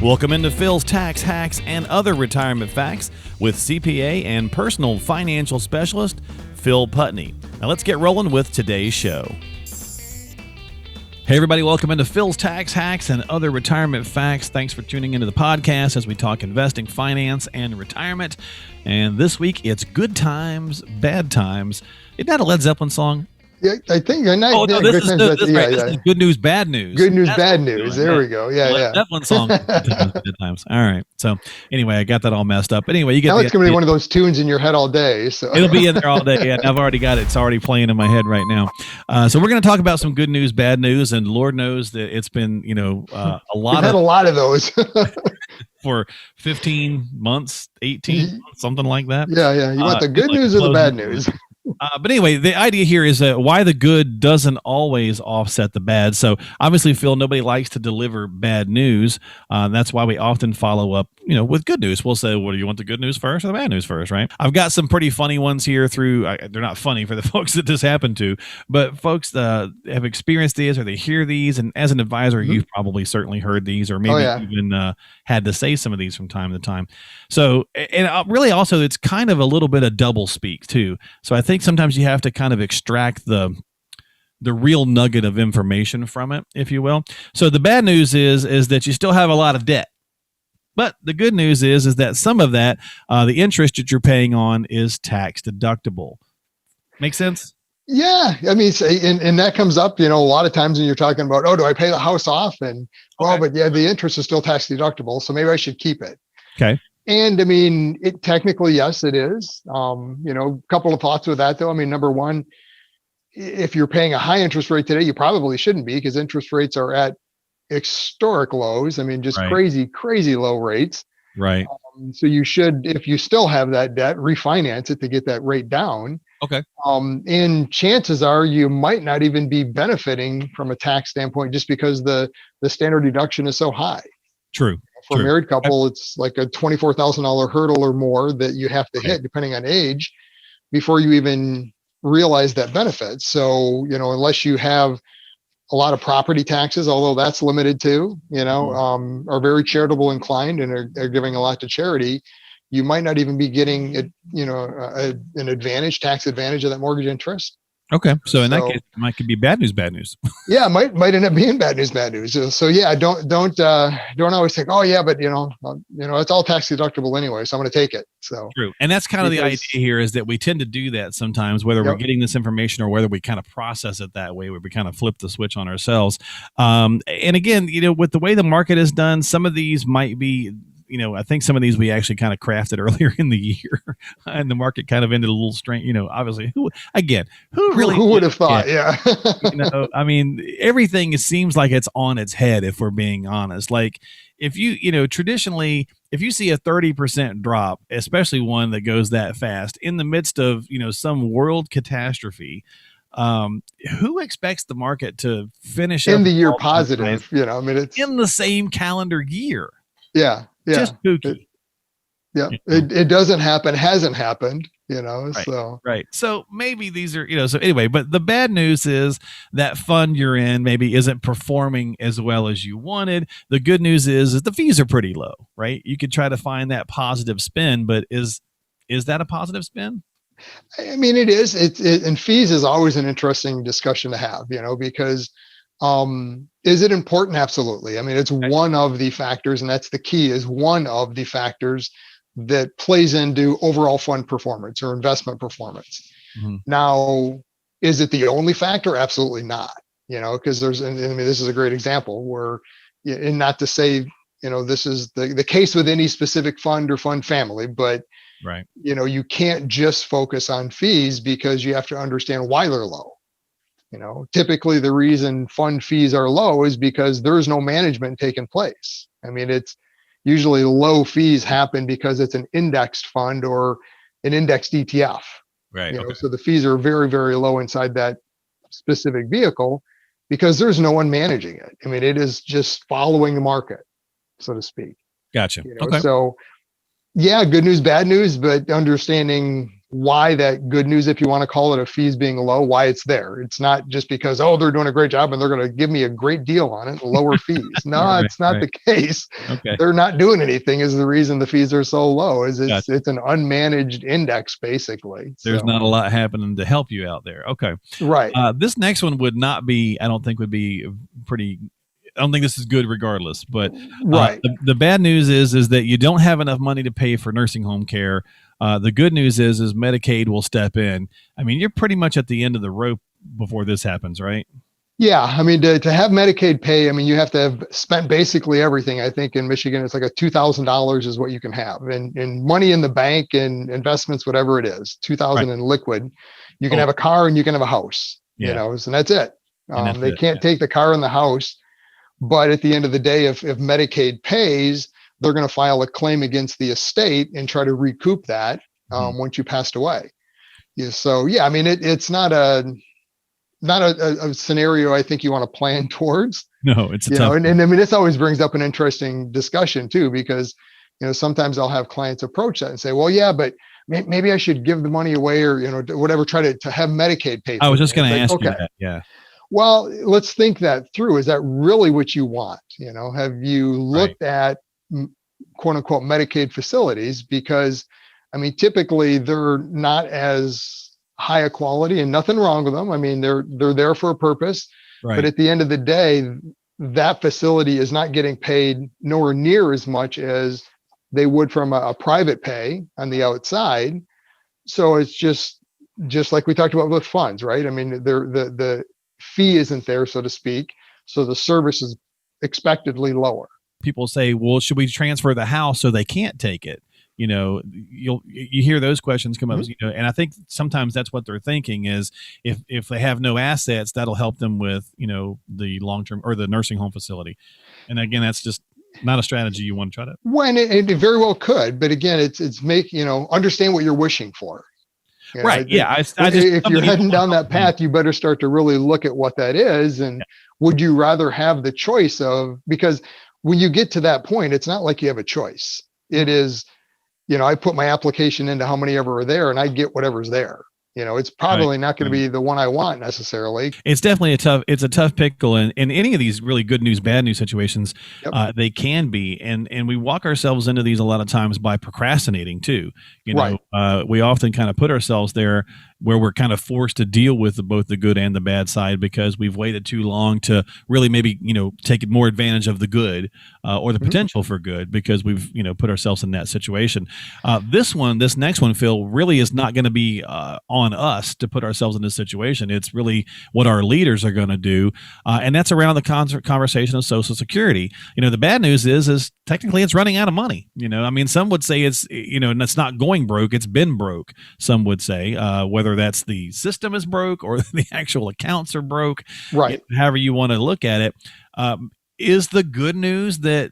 Welcome into Phil's Tax Hacks and Other Retirement Facts with CPA and personal financial specialist, Phil Putney. Now let's get rolling with today's show. Hey everybody, welcome into Phil's Tax Hacks and Other Retirement Facts. Thanks for tuning into the podcast as we talk investing, finance, and retirement. And this week, it's good times, bad times. Isn't that a Led Zeppelin song? Yeah, I think. No, this is good news, bad news. Good news, bad news. There we go. Yeah. That one song. Good times. All right. So anyway, I got that all messed up. But anyway, you get. Now it's going to be one of those tunes in your head all day. So it'll be in there all day. Yeah, I've already got it. It's already playing in my head right now. So we're going to talk about some good news, bad news, and Lord knows that it's been, a lot. We've had a lot of those. For 15 months, 18 months, something like that. Yeah. You want the good news or the bad news? But anyway, the idea here is why the good doesn't always offset the bad. So obviously, Phil, nobody likes to deliver bad news. That's why we often follow up, with good news. We'll say, well, do you want the good news first or the bad news first, right? I've got some pretty funny ones here they're not funny for the folks that this happened to, but folks have experienced these or they hear these. And as an advisor, you've probably certainly heard these or maybe even had to say some of these from time to time. So, and really also, it's kind of a little bit of double speak too. So I think sometimes you have to kind of extract the real nugget of information from it, if you will. So the bad news is that you still have a lot of debt. But the good news is that some of that, the interest that you're paying on is tax deductible. Make sense? Yeah. I mean, and that comes up, a lot of times when you're talking about, do I pay the house off? And, but the interest is still tax deductible. So maybe I should keep it. Okay. And I mean, technically, yes, it is. A couple of thoughts with that, though. I mean, number one, if you're paying a high interest rate today, you probably shouldn't be because interest rates are at historic lows. I mean, just crazy low rates. Right. So you should, if you still have that debt, refinance it to get that rate down. Okay. And chances are you might not even be benefiting from a tax standpoint just because the standard deduction is so high. True. For a married couple, it's like a $24,000 hurdle or more that you have to hit, depending on age, before you even realize that benefit. So, unless you have a lot of property taxes, although that's limited too, are very charitable inclined and are giving a lot to charity, you might not even be getting an tax advantage of that mortgage interest. Okay. So in that case, it could be bad news. Yeah, might end up being bad news. So yeah, don't always think, but it's all tax deductible anyway, so I'm going to take it. So true. And that's kind of the idea here is that we tend to do that sometimes, whether we're getting this information or whether we kind of process it that way, where we kind of flip the switch on ourselves. And again, with the way the market is done, some of these might be, I think some of these we actually kind of crafted earlier in the year, and the market kind of ended a little strange. Obviously, who would have thought? Yeah. I mean, everything seems like it's on its head if we're being honest. Like if you, traditionally, if you see a 30% drop, especially one that goes that fast in the midst of, some world catastrophe, who expects the market to finish in the year positive? It's in the same calendar year. Yeah. Just spooky. It doesn't happen, hasn't happened, so. Right. So maybe these are, so anyway, but the bad news is that fund you're in maybe isn't performing as well as you wanted. The good news is the fees are pretty low, right? You could try to find that positive spin, but is that a positive spin? I mean, it is. And fees is always an interesting discussion to have, because is it important? Absolutely. I mean, it's one of the factors, and that's the key, is one of the factors that plays into overall fund performance or investment performance. Mm-hmm. Now, is it the only factor? Absolutely not. Because this is a great example where, and not to say, this is the case with any specific fund or fund family, but right. You can't just focus on fees because you have to understand why they're low. Typically the reason fund fees are low is because there's no management taking place. I mean, it's usually low fees happen because it's an indexed fund or an indexed ETF. Right. So the fees are very, very low inside that specific vehicle because there's no one managing it. I mean, it is just following the market, so to speak. Gotcha. Okay. So yeah, good news, bad news, but understanding why that good news, if you want to call it, of fees being low, why it's there. It's not just because, oh, they're doing a great job and they're going to give me a great deal on it, lower fees. No, Right, it's not right. the case. Okay. They're not doing anything is the reason the fees are so low. Is Gotcha. it's an unmanaged index basically. There's So not a lot happening to help you out there. Okay. right. This next one would not be, I don't think would be pretty. I don't think this is good regardless, but Right. the bad news is that you don't have enough money to pay for nursing home care. The good news is Medicaid will step in. I mean, you're pretty much at the end of the rope before this happens, right? Yeah, I mean, to have Medicaid pay, I mean, you have to have spent basically everything. I think in Michigan, it's like a $2,000 is what you can have, and money in the bank and investments, whatever it is, Right. 2,000 in liquid. You can Oh, have a car and you can have a house, yeah. and that's it. And that's They it. can't Yeah. take the car and the house, but at the end of the day, if Medicaid pays, they're going to file a claim against the estate and try to recoup that Mhm. once you passed away. Yeah, so yeah, I mean, it's not a scenario I think you want to plan towards, No, it's a tough and one. I mean, this always brings up an interesting discussion too, because, sometimes I'll have clients approach that and say, well, yeah, but maybe I should give the money away or, whatever, try to have Medicaid pay I for was me. just And it's going to like, ask you okay, that. Yeah. well, let's think that through. Is that really what you want? Have you Right. looked at quote unquote Medicaid facilities? Because I mean, typically they're not as high a quality and nothing wrong with them. I mean, they're there for a purpose, but Right. at the end of the day, that facility is not getting paid nowhere near as much as they would from a private pay on the outside. So it's just like we talked about with funds, right? I mean, the fee isn't there, so to speak. So the service is expectedly lower. People say, well, should we transfer the house so they can't take it? You hear those questions come up, Mhm. and I think sometimes that's what they're thinking is if they have no assets, that'll help them with, the long-term or the nursing home facility. And again, that's just not a strategy you want to try to. When it very well could, but again, it's make understand what you're wishing for. Right. Yeah. I just, If you're something you don't heading want to down help that them. path, you better start to really look at what that is. And Yeah. would you rather have the choice of, because when you get to that point, it's not like you have a choice. It is, I put my application into how many ever are there and I get whatever's there. It's Right. probably not going to Right. be the one I want necessarily. It's definitely it's a tough pickle, and in any of these really good news, bad news situations, Yep. they can be, and we walk ourselves into these a lot of times by procrastinating too. Right. We often kind of put ourselves there where we're kind of forced to deal with both the good and the bad side because we've waited too long to really maybe take more advantage of the good or the Mhm. potential for good because we've put ourselves in that situation. This next one, Phil, really is not going to be on us to put ourselves in this situation. It's really what our leaders are going to do, and that's around the conversation of Social Security. The bad news is technically it's running out of money. I mean, some would say it's and it's not going broke; it's been broke. Some would say whether that's the system is broke or the actual accounts are broke. Right. However you want to look at it, is the good news that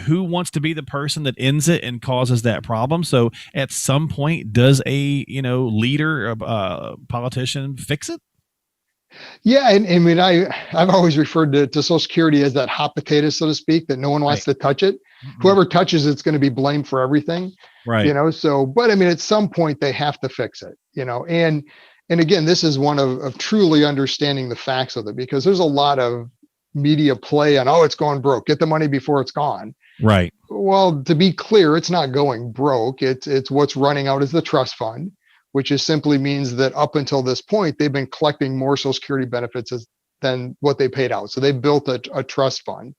who wants to be the person that ends it and causes that problem? So at some point, does a leader, politician, fix it? Yeah. And I mean, I've always referred to Social Security as that hot potato, so to speak, that no one Right. wants to touch it. Mhm. Whoever touches it's going to be blamed for everything. Right. So, but I mean, at some point they have to fix it, and again, this is one of truly understanding the facts of it, because there's a lot of media play on, oh, it's going broke, get the money before it's gone. Right. Well, to be clear, it's not going broke. It's what's running out as the trust fund, which is simply means that up until this point, they've been collecting more Social Security benefits than what they paid out. So they built a trust fund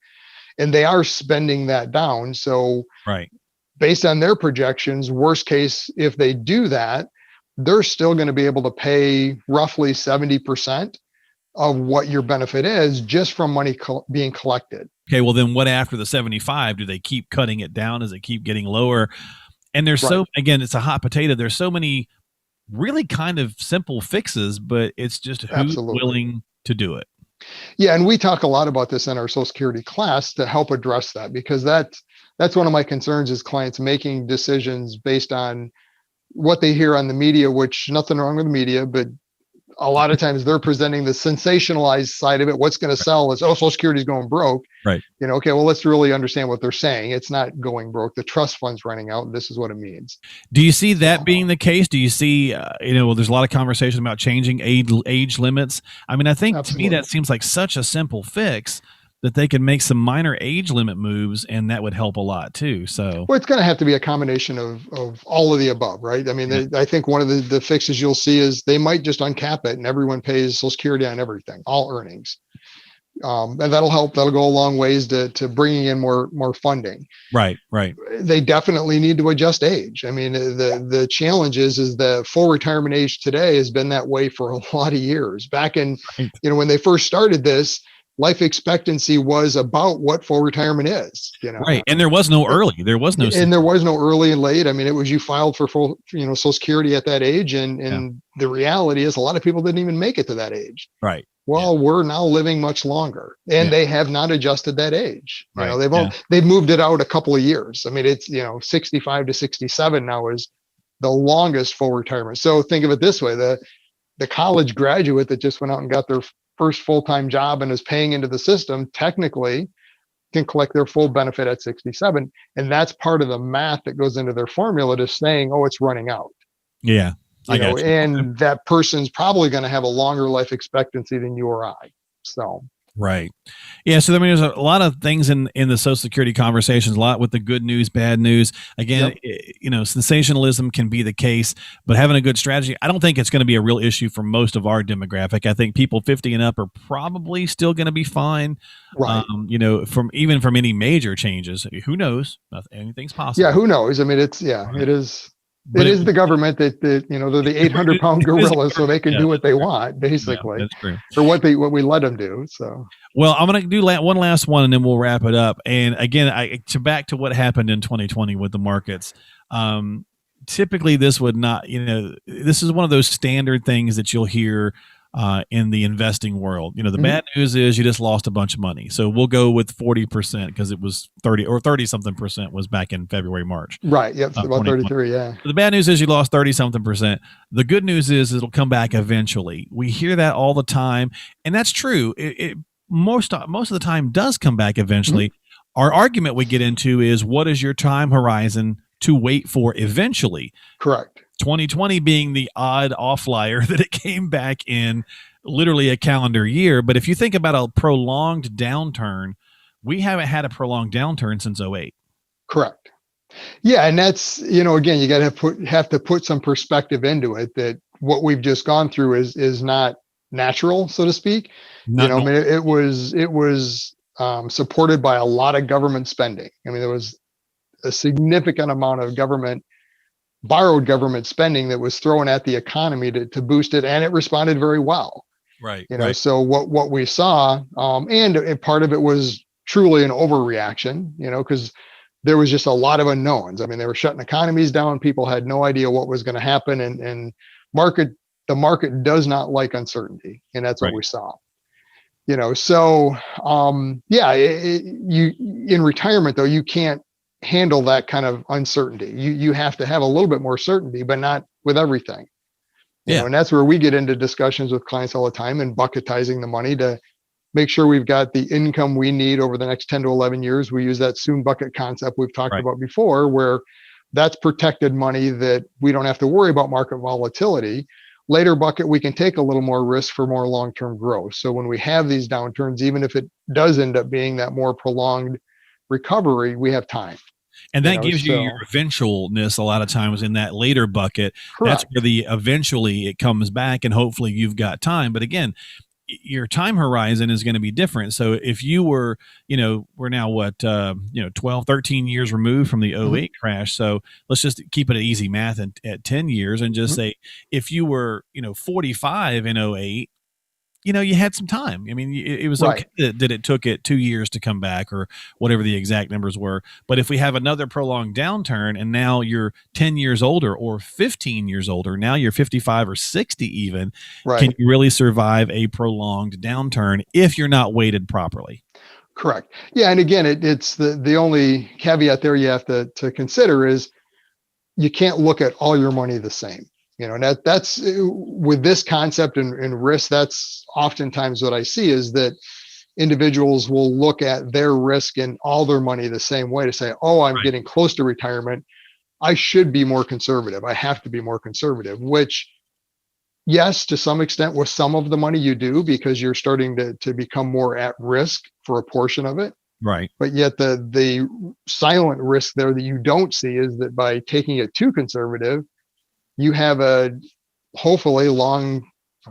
and they are spending that down. So Right. based on their projections, worst case, if they do that, they're still going to be able to pay roughly 70% of what your benefit is just from money being collected. Okay. Well, then what after the 75? Do they keep cutting it down? Does it keep getting lower? And there's Right. again, it's a hot potato. There's so many really kind of simple fixes, but it's just who's Absolutely. willing to do it. Yeah, and we talk a lot about this in our Social Security class to help address that, because that's one of my concerns is clients making decisions based on what they hear on the media, which nothing wrong with the media, but a lot of times they're presenting the sensationalized side of it. What's going to sell is, oh, Social Security is going broke. Right. Okay, well, let's really understand what they're saying. It's not going broke. The trust fund's running out, and this is what it means. Do you see So, that being the case? Do you see, well, there's a lot of conversation about changing age limits. I mean, I think to me absolutely. that seems like such a simple fix that they could make some minor age limit moves, and that would help a lot too. So, Well, it's going to have to be a combination of all of the above, right? I mean, yeah, I think one of the fixes you'll see is they might just uncap it and everyone pays Social Security on everything, all earnings. And that'll help. That'll go a long ways to bringing in more funding. right, right. They definitely need to adjust age. I mean, the challenge is the full retirement age today has been that way for a lot of years. Back in, Right. when they first started this, life expectancy was about what full retirement is, Right. And there was no early. There was no. and there was no early and late. I mean, it was you filed for full, Social Security at that age, and Yeah. the reality is a lot of people didn't even make it to that age. Right. Well, we're now living much longer, and Yeah. they have not adjusted that age. Right. They've moved it out a couple of years. I mean, it's 65 to 67 now is the longest full retirement. So think of it this way: the college graduate that just went out and got their first full-time job and is paying into the system technically can collect their full benefit at 67, and that's part of the math that goes into their formula to saying, oh, it's running out. Yeah. I got you. And that person's probably going to have a longer life expectancy than you or I. So, right. Yeah. So, I mean, there's a lot of things in the Social Security conversations, a lot with the good news, bad news. Again, sensationalism can be the case, but having a good strategy, I don't think it's going to be a real issue for most of our demographic. I think people 50 and up are probably still going to be fine. right. From any major changes. Who knows? Anything's possible. Yeah. Who knows? I mean, it is. But it is the government that they're the 800-pound gorilla, so they can do what they want, basically, that's true. or what we let them do. So, well, I'm going to do one last one, and then we'll wrap it up. And again, back to what happened in 2020 with the markets. Typically, this would not. This is one of those standard things that you'll hear in the investing world. The bad news is you just lost a bunch of money. So we'll go with 40% because it was 30 something percent was back in February, March. Right. Yep. About 33. Yeah. The bad news is you lost 30 something percent. The good news is it'll come back eventually. We hear that all the time, and that's true. It most of the time does come back eventually. Our argument we get into is, what is your time horizon to wait for eventually? Correct. 2020 being the odd offlier that it came back in literally a calendar year. But if you think about a prolonged downturn, we haven't had a prolonged downturn since 08. Correct. Yeah. And that's, again, you got to have to put some perspective into it, that what we've just gone through is not natural, so to speak. I mean, it was supported by a lot of government spending. I mean, there was a significant amount of borrowed government spending that was thrown at the economy to boost it, and it responded very well. Right. Right. So what we saw, and part of it was truly an overreaction, because there was just a lot of unknowns. I mean, they were shutting economies down. People had no idea what was going to happen, and the market does not like uncertainty, and that's what we saw. So you in retirement though, you can't handle that kind of uncertainty. You have to have a little bit more certainty, but not with everything. And that's where we get into discussions with clients all the time and bucketizing the money to make sure we've got the income we need over the next 10 to 11 years. We use that soon bucket concept we've talked about before, where that's protected money that we don't have to worry about market volatility. Later bucket, we can take a little more risk for more long-term growth. So when we have these downturns, even if it does end up being that more prolonged recovery, we have time. And that gives you your eventualness a lot of times in that later bucket. Correct. That's where eventually it comes back, and hopefully you've got time. But again, your time horizon is going to be different. So if you were, we're now 12, 13 years removed from the 08 crash. So let's just keep it easy math at 10 years and just say, if you were, 45 in 08, you had some time. I mean, it was okay that it took it 2 years to come back, or whatever the exact numbers were. But if we have another prolonged downturn, and now you're 10 years older or 15 years older, now you're 55 or 60 even, can you really survive a prolonged downturn if you're not weighted properly? Correct. Yeah. And again, it's the only caveat there you have to consider is you can't look at all your money the same. And that's with this concept and risk. That's oftentimes what I see is that individuals will look at their risk and all their money the same way to say, oh, I'm Right. getting close to retirement. I should be more conservative. I have to be more conservative, which, yes, to some extent, with some of the money you do, because you're starting to become more at risk for a portion of it. Right. But yet the silent risk there that you don't see is that by taking it too conservative, you have a hopefully long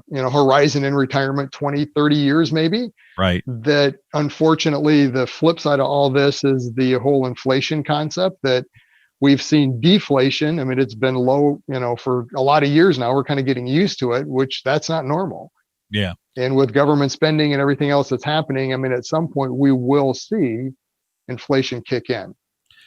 horizon in retirement, 20, 30 years maybe. Right. That unfortunately the flip side of all this is the whole inflation concept that we've seen deflation. I mean, it's been low, for a lot of years now. We're kind of getting used to it, which that's not normal. Yeah. And with government spending and everything else that's happening, I mean, at some point we will see inflation kick in,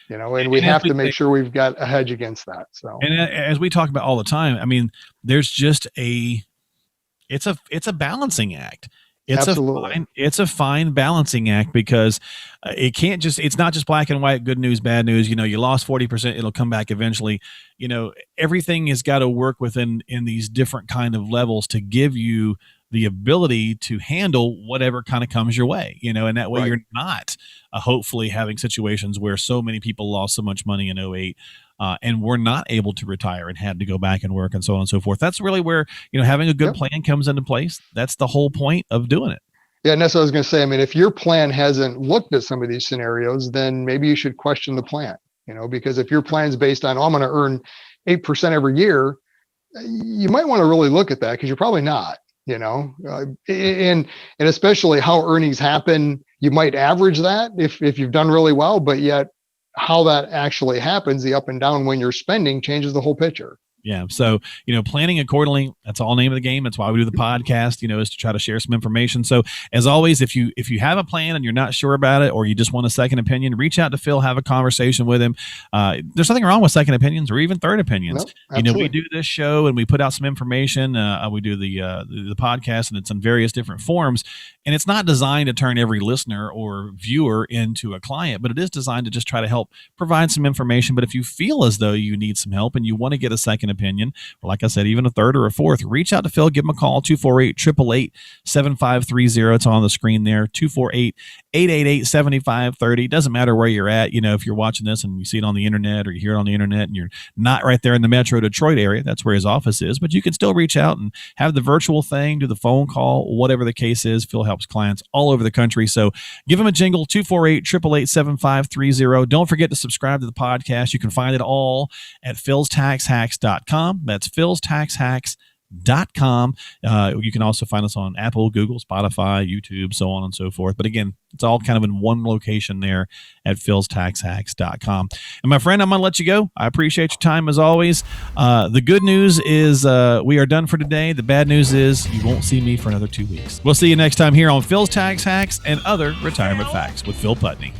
and we have to make sure we've got a hedge against that. So, and as we talk about all the time, I mean, there's just it's a balancing act. absolutely. It's a fine balancing act because it's not just black and white, good news, bad news. You lost 40%, it'll come back eventually. Everything has got to work in these different kind of levels to give you the ability to handle whatever kind of comes your way, and that way Right. you're not hopefully having situations where so many people lost so much money in '08. And were not able to retire and had to go back and work and so on and so forth. That's really where, having a good Yep. plan comes into place. That's the whole point of doing it. Yeah, and that's what I was going to say. I mean, if your plan hasn't looked at some of these scenarios, then maybe you should question the plan, because if your plan's based on, oh, I'm going to earn 8% every year, you might want to really look at that because you're probably not, and especially how earnings happen. You might average that if you've done really well, but yet how that actually happens, the up and down when you're spending changes the whole picture. Yeah. So, planning accordingly, that's all name of the game. That's why we do the podcast, is to try to share some information. So as always, if you have a plan and you're not sure about it, or you just want a second opinion, reach out to Phil, have a conversation with him. There's nothing wrong with second opinions or even third opinions. No, We do this show and we put out some information. We do the podcast and it's in various different forms. And it's not designed to turn every listener or viewer into a client, but it is designed to just try to help provide some information. But if you feel as though you need some help and you want to get a second opinion, or like I said, even a third or a fourth, reach out to Phil, give him a call, 248-888-7530. It's on the screen there, 248-888-7530. Doesn't matter where you're at. If you're watching this and you see it on the internet or you hear it on the internet and you're not right there in the Metro Detroit area, that's where his office is, but you can still reach out and have the virtual thing, do the phone call, whatever the case is. Phil helps clients all over the country. So give him a jingle, 248-888-7530. Don't forget to subscribe to the podcast. You can find it all at philstaxhacks.com. That's philstaxhacks.com. You can also find us on Apple, Google, Spotify, YouTube, so on and so forth. But again, it's all kind of in one location there at philstaxhacks.com. And my friend, I'm going to let you go. I appreciate your time as always. The good news is we are done for today. The bad news is you won't see me for another 2 weeks. We'll see you next time here on Phil's Tax Hacks and Other Retirement Facts with Phil Putney.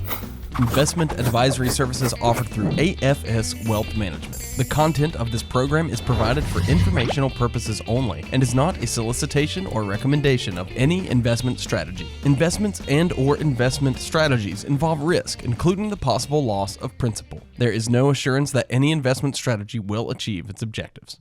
Investment advisory services offered through AFS Wealth Management. The content of this program is provided for informational purposes only and is not a solicitation or recommendation of any investment strategy. Investments and/or investment strategies involve risk, including the possible loss of principal. There is no assurance that any investment strategy will achieve its objectives.